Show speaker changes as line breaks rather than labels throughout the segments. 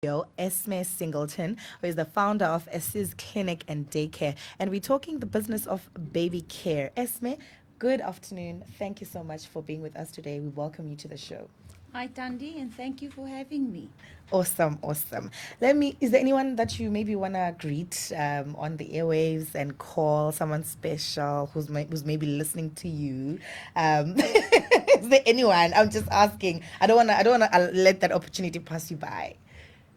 Esme Singleton, who is the founder of Essy's Clinic and Daycare. And we're talking the business of baby care. Esme, good afternoon. Thank you so much for being with us today. We welcome you to the show.
Hi, Thandi, and thank you for having me.
Awesome. Is there anyone that you maybe want to greet on the airwaves and call someone special who's maybe listening to you? Is there anyone? I'm just asking. I don't wanna let that opportunity pass you by.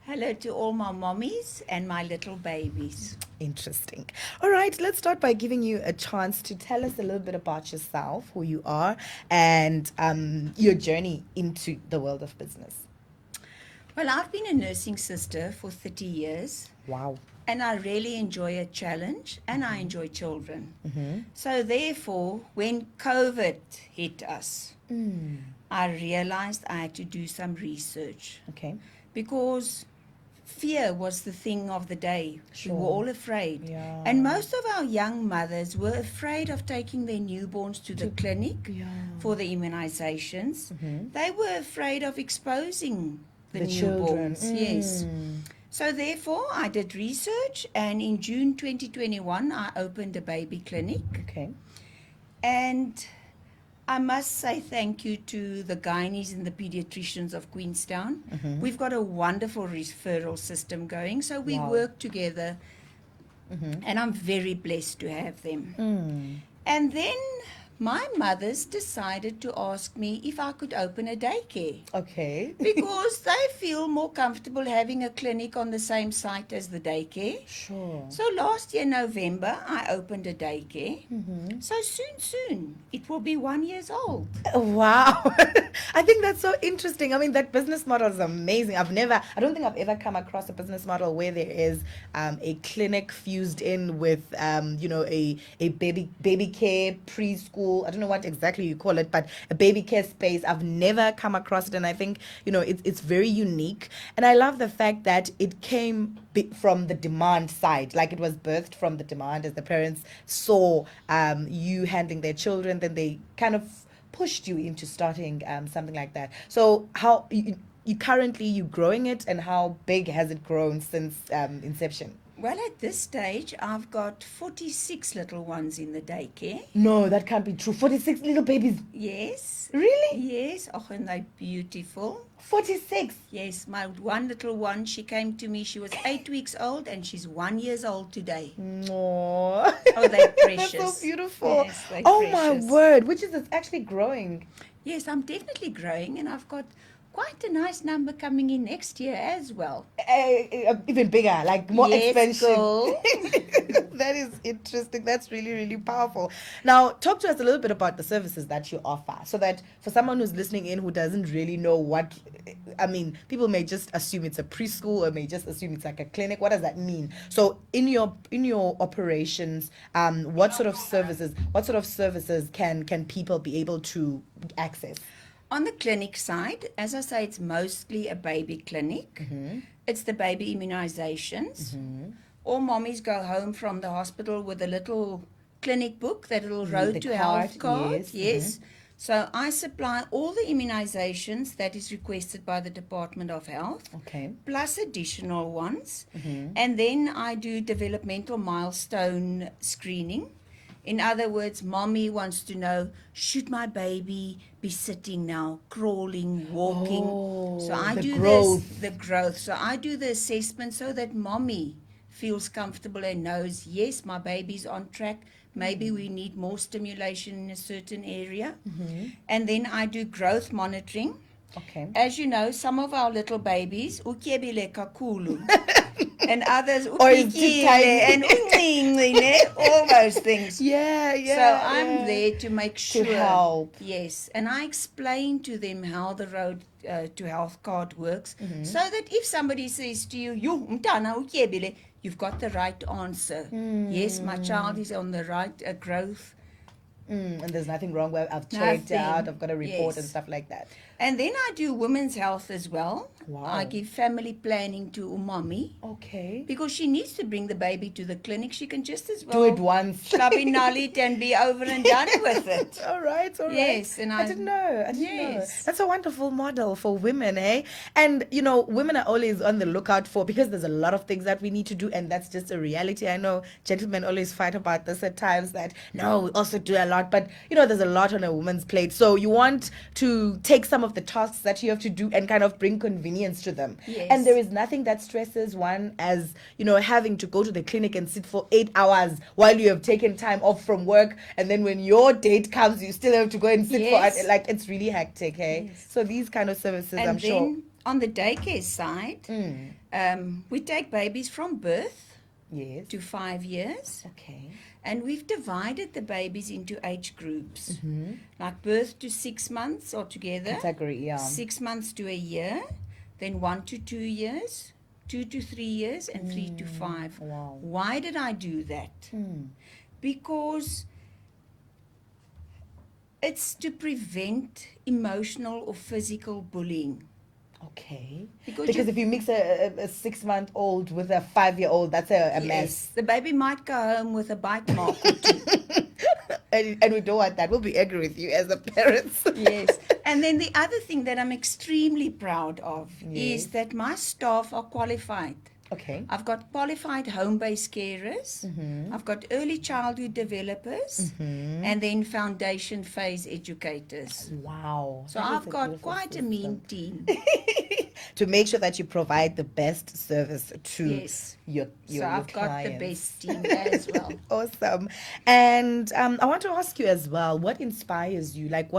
Hello to all my mommies and my little babies.
Interesting. All right, let's start by giving you a chance to tell us a little bit about yourself, who you are, and your journey into the world of business.
Well, I've been a nursing sister for 30 years.
Wow.
And I really enjoy a challenge and I enjoy children. So therefore, when COVID hit us, I realized I had to do some research.
Okay.
Because fear was the thing of the day.
Sure.
We were all afraid.
Yeah.
And most of our young mothers were afraid of taking their newborns to the clinic for the immunizations. They were afraid of exposing the newborns.
children.
Yes. So therefore, I did research, and in June 2021, I opened a baby clinic.
Okay.
And I must say thank you to the gynaes and the pediatricians of Queenstown. We've got a wonderful referral system going, so we work together, and I'm very blessed to have them. And then my mothers decided to ask me if I could open a daycare.
Okay.
Because they feel more comfortable having a clinic on the same site as the daycare.
Sure.
So last year, November, I opened a daycare. So soon, it will be 1 year old.
Wow. I think that's so interesting. I mean, that business model is amazing. I don't think I've ever come across a business model where there is a clinic fused in with, a baby care, preschool. I don't know what exactly you call it, but a baby care space. I've never come across it. And I think, it's very unique. And I love the fact that it came from the demand side, like it was birthed from the demand as the parents saw you handling their children, then they kind of pushed you into starting something like that. So how you currently you growing it, and how big has it grown since inception?
Well, at this stage, I've got 46 little ones in the daycare.
No, that can't be true. 46 little babies.
Yes.
Really?
Yes. Oh, and they're beautiful.
46.
Yes, my one little one, she came to me, she was 8 weeks old, and she's 1 year old today.
Oh,
they're precious.
That's so beautiful.
Yes, they're
oh
precious.
My word, which is it's actually growing.
Yes, I'm definitely growing, and I've got quite a nice number coming in next year as well.
Even bigger, like more expansion.
Girl.
That is interesting. That's really, really powerful. Now, talk to us a little bit about the services that you offer, so that for someone who's listening in who doesn't really know people may just assume it's a preschool or may just assume it's like a clinic. What does that mean? So, in your operations, what sort of services can people be able to access?
On the clinic side, as I say, it's mostly a baby clinic. It's the baby immunizations. All mommies go home from the hospital with a little clinic book, that little Road to Health card. Yes. So I supply all the immunizations that is requested by the Department of Health, plus additional ones. And then I do developmental milestone screening. In other words, mommy wants to know, should my baby be sitting now, crawling, walking? So I do the growth. So I do the assessment so that mommy feels comfortable and knows, yes, my baby's on track. Maybe we need more stimulation in a certain area. And then I do growth monitoring.
Okay.
As you know, some of our little babies, ukiebile kakulu, and others,
or is too tiny,
and all those things.
Yeah.
So I'm there to make sure.
To help.
Yes, and I explain to them how the Road to Health card works, so that if somebody says to you, you've got the right answer. Yes, my child is on the right growth.
And there's nothing wrong where I've checked out, I've got a report and stuff like that.
And then I do women's health as well.
Wow.
I give family planning to umami
Okay.
because she needs to bring the baby to the clinic. She can just as
Do
well
it once.
null it and be over and done with it.
All right, all right.
Yes, and
I didn't know.
Yes.
That's a wonderful model for women, eh? And women are always on the lookout for, because there's a lot of things that we need to do, and that's just a reality. I know gentlemen always fight about this at times, that no, we also do a lot, but there's a lot on a woman's plate. So you want to take some of the tasks that you have to do and kind of bring convenience to them.
Yes.
And there is nothing that stresses one as having to go to the clinic and sit for 8 hours while you have taken time off from work, and then when your date comes you still have to go and sit
Yes.
for like, it's really hectic, hey?
Yes.
So these kind of services,
And
I'm
then
sure.
on the daycare side, we take babies from birth
Yes.
to 5 years.
Okay.
And we've divided the babies into age groups. Like birth to 6 months altogether.
Category, yeah.
6 months to a year. Then 1 to 2 years. 2 to 3 years. And 3 to 5.
Wow.
Why did I do that? Because it's to prevent emotional or physical bullying.
Okay.
Because
if you mix a 6-month-old with a 5-year-old, that's a mess.
Yes, the baby might go home with a bite mark or two.
And we don't want that. We'll be angry with you as a parents.
Yes. And then the other thing that I'm extremely proud of is that my staff are qualified.
Okay.
I've got qualified home-based carers. I've got early childhood developers. And then foundation phase educators.
Wow.
So I've got quite a mean team.
To make sure that you provide the best service to
Yes.
your
So I've got the
clients.
best team as well.
Awesome. And I want to ask you as well, what inspires you? Like,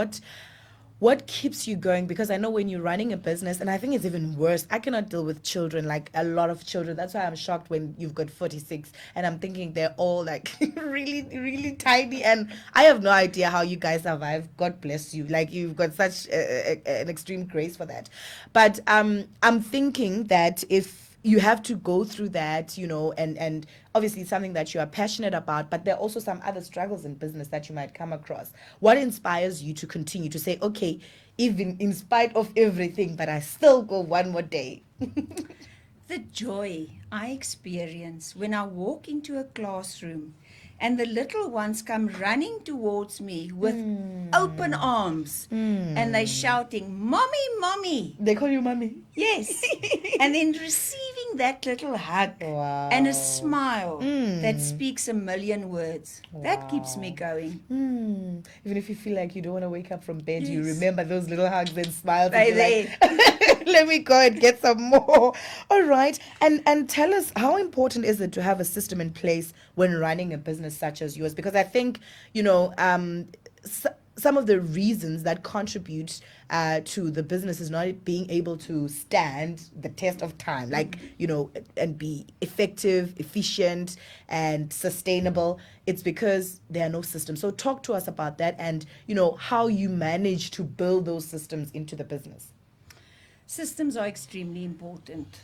what keeps you going? Because I know when you're running a business, and I think it's even worse, I cannot deal with children, like a lot of children. That's why I'm shocked when you've got 46 and I'm thinking they're all like really, really tiny. And I have no idea how you guys survive. God bless you. Like, you've got such an extreme grace for that. But I'm thinking that if you have to go through that, and obviously it's something that you are passionate about, but there are also some other struggles in business that you might come across. What inspires you to continue to say, okay, even in spite of everything, but I still go one more day?
The joy I experience when I walk into a classroom and the little ones come running towards me with open arms and they're shouting, "Mommy, mommy!"
They call you mommy?
Yes. And then receiving that little hug
Wow.
and a smile that speaks a million words. That keeps me going.
Even if you feel like you don't want to wake up from bed, you
Yes.
remember those little hugs and smiles.
They're
and you're like, let me go and get some more. All right. And tell us, how important is it to have a system in place when running a business such as yours? Because I think, some of the reasons that contribute to the business is not being able to stand the test of time, like, and be effective, efficient, and sustainable. It's because there are no systems. So talk to us about that and, how you manage to build those systems into the business.
Systems are extremely important.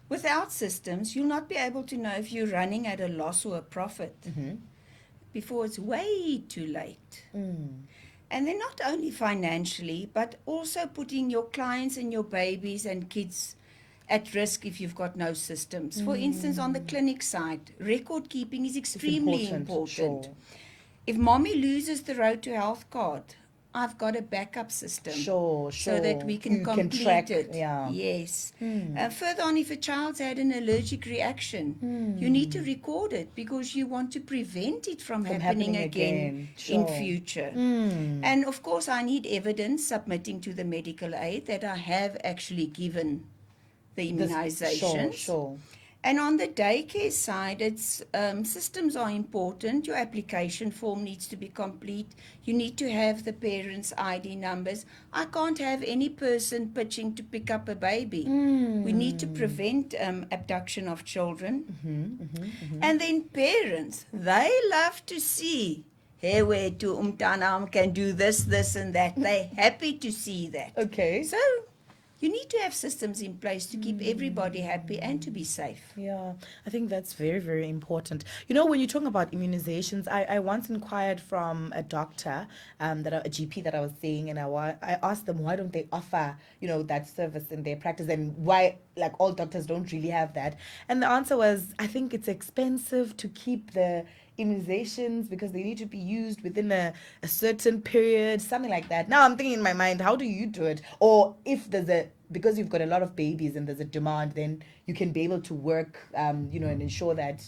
Without systems, you'll not be able to know if you're running at a loss or a profit before it's way too late. And then not only financially, but also putting your clients and your babies and kids at risk if you've got no systems. For instance, on the clinic side, record keeping is extremely important.
Sure.
If mommy loses the Road to Health card, I've got a backup system.
Sure.
So that we can
You
complete
track,
it.
yeah.
Yes. Further on, if a child's had an allergic reaction, you need to record it because you want to prevent it from happening again in
Sure.
future. And of course, I need evidence submitting to the medical aid that I have actually given the immunizations.
Sure.
And on the daycare side, it's systems are important. Your application form needs to be complete. You need to have the parents' ID numbers. I can't have any person pitching to pick up a baby. We need to prevent abduction of children. And then parents, they love to see, hey, where to can do this, and that. They're happy to see that.
Okay.
So You need to have systems in place to keep everybody happy and to be safe.
Yeah, I think that's very, very important. You know, when you're talking about immunizations, I once inquired from a doctor, a GP that I was seeing, and I asked them why don't they offer, that service in their practice, and why like all doctors don't really have that. And the answer was, I think it's expensive to keep the immunizations because they need to be used within a certain period, something like that. Now I'm thinking in my mind, how do you do it? Or if because you've got a lot of babies and there's a demand, then you can be able to work, and ensure that.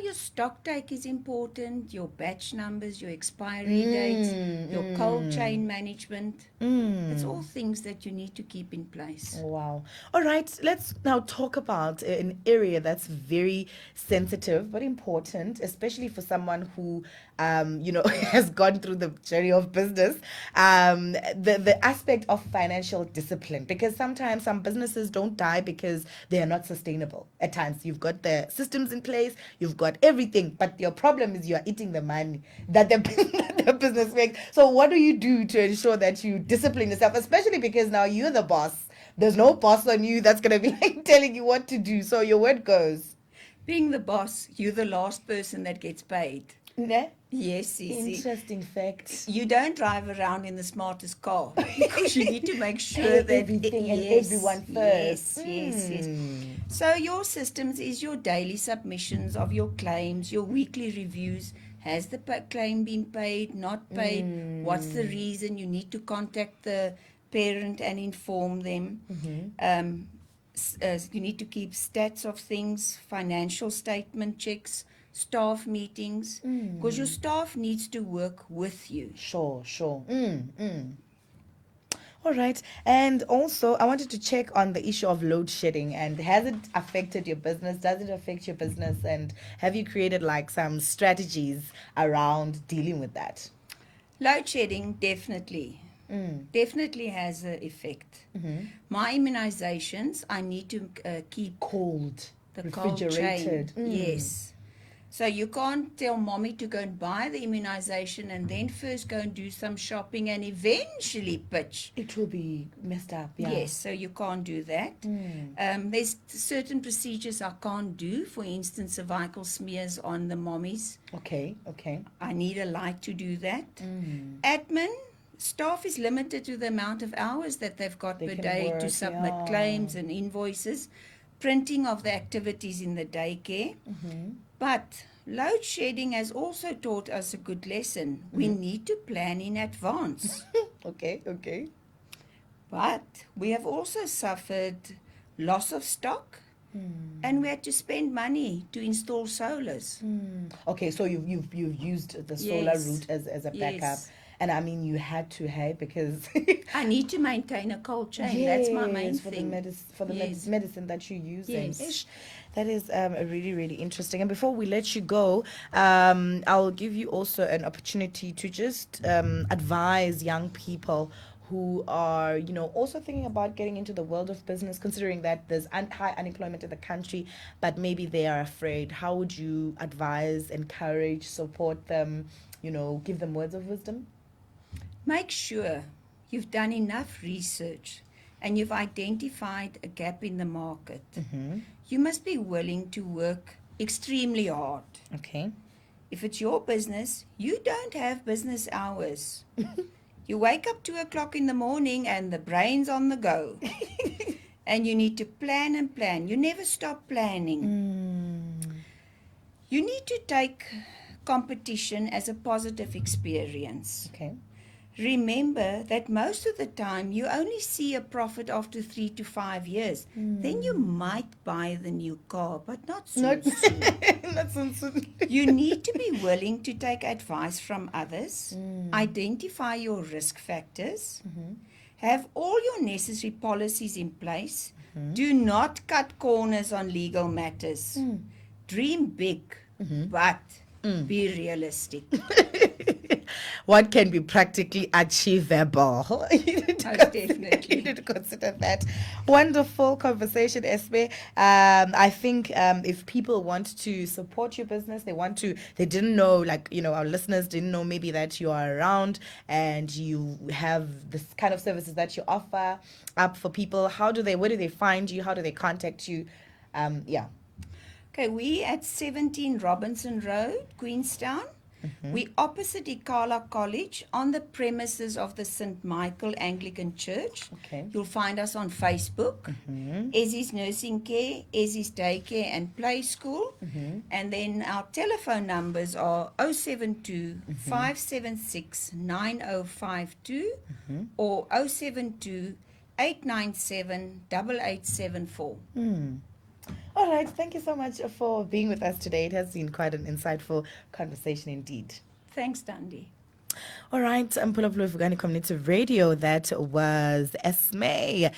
Your stock take is important, your batch numbers, your expiry dates, your cold chain management. It's all things that you need to keep in place.
Wow. All right, let's now talk about an area that's very sensitive but important, especially for someone who, has gone through the journey of business. The aspect of financial discipline, because sometimes some businesses don't die because they are not sustainable. At times, you've got the systems in place, you've got everything, but your problem is you are eating the money that the business makes. So what do you do to ensure that you discipline yourself, especially because now you're the boss? There's no boss on you that's going to be like telling you what to do. So your word goes.
Being the boss, you're the last person that gets paid.
Ne?
Yes.
Interesting fact.
You don't drive around in the smartest car because you need to make sure that
everything and everyone first.
Yes. So your systems is your daily submissions of your claims, your weekly reviews. Has the claim been paid, not paid? What's the reason? You need to contact the parent and inform them. You need to keep stats of things, financial statement checks, staff meetings, because your staff needs to work with you.
Sure. All right. And also, I wanted to check on the issue of load shedding. And has it affected your business? Does it affect your business? And have you created like some strategies around dealing with that?
Load shedding definitely has an effect. My immunizations, I need to keep
cold,
the cold chain. Yes. So you can't tell mommy to go and buy the immunization and then first go and do some shopping and eventually pitch.
It will be messed up, yeah.
Yes, so you can't do that. There's certain procedures I can't do. For instance, cervical smears on the mommies.
Okay.
I need a light to do that. Admin, staff is limited to the amount of hours that they've got per day to submit claims and invoices. Printing of the activities in the daycare. But load shedding has also taught us a good lesson. We need to plan in advance.
Okay.
But we have also suffered loss of stock, and we had to spend money to install solars.
Okay, so you've used the solar route as a backup.
Yes.
And I mean, you had to, because
I need to maintain a cold chain. That's my main thing.
For the medicine that you're using.
Yes.
That is really, really interesting. And before we let you go, I'll give you also an opportunity to just advise young people who are, also thinking about getting into the world of business, considering that there's high unemployment in the country, but maybe they are afraid. How would you advise, encourage, support them, give them words of wisdom?
Make sure you've done enough research and you've identified a gap in the market. You must be willing to work extremely hard.
Okay.
If it's your business, you don't have business hours. You wake up 2:00 in the morning and the brain's on the go. And you need to plan and plan. You never stop planning. You need to take competition as a positive experience.
Okay.
Remember that most of the time you only see a profit after 3 to 5 years. Then you might buy the new car, but not soon.
Not soon.
You need to be willing to take advice from others, identify your risk factors, have all your necessary policies in place. Do not cut corners on legal matters. Dream big, but be realistic.
what can be practically achievable. You need to
Most
consider-
definitely.
You need to consider that. Wonderful conversation, Esme. I think if people want to support your business, they didn't know, like, our listeners didn't know maybe that you are around and you have this kind of services that you offer up for people. Where do they find you? How do they contact you? Yeah.
Okay, we at 17 Robinson Road, Queenstown. We opposite Ikala College on the premises of the St. Michael Anglican Church.
Okay.
You'll find us on Facebook. Essy's Nursing Care, Essy's Daycare and Play School. And then our telephone numbers are 072 576 9052 or 072 897 8874.
All right. Thank you so much for being with us today. It has been quite an insightful conversation indeed.
Thanks, Dundee.
All right, Mpulapulu Uganda Community Radio. That was Esme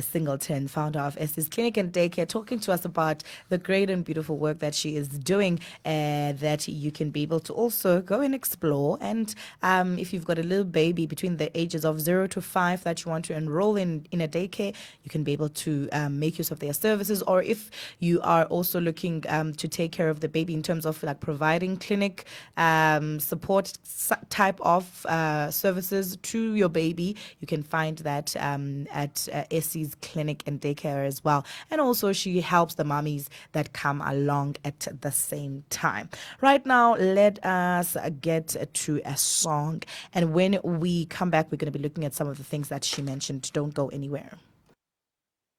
Singleton, founder of Essy's Clinic and Daycare, talking to us about the great and beautiful work that she is doing, that you can be able to also go and explore. And if you've got a little baby between the ages of 0 to 5 that you want to enroll in a daycare, you can be able to make use of their services. Or if you are also looking to take care of the baby in terms of like providing clinic support type of services to your baby, you can find that at Essy's Clinic and Daycare as well. And also she helps the mummies that come along at the same time. Right now, let us get to a song. And when we come back, we're going to be looking at some of the things that she mentioned. Don't go anywhere.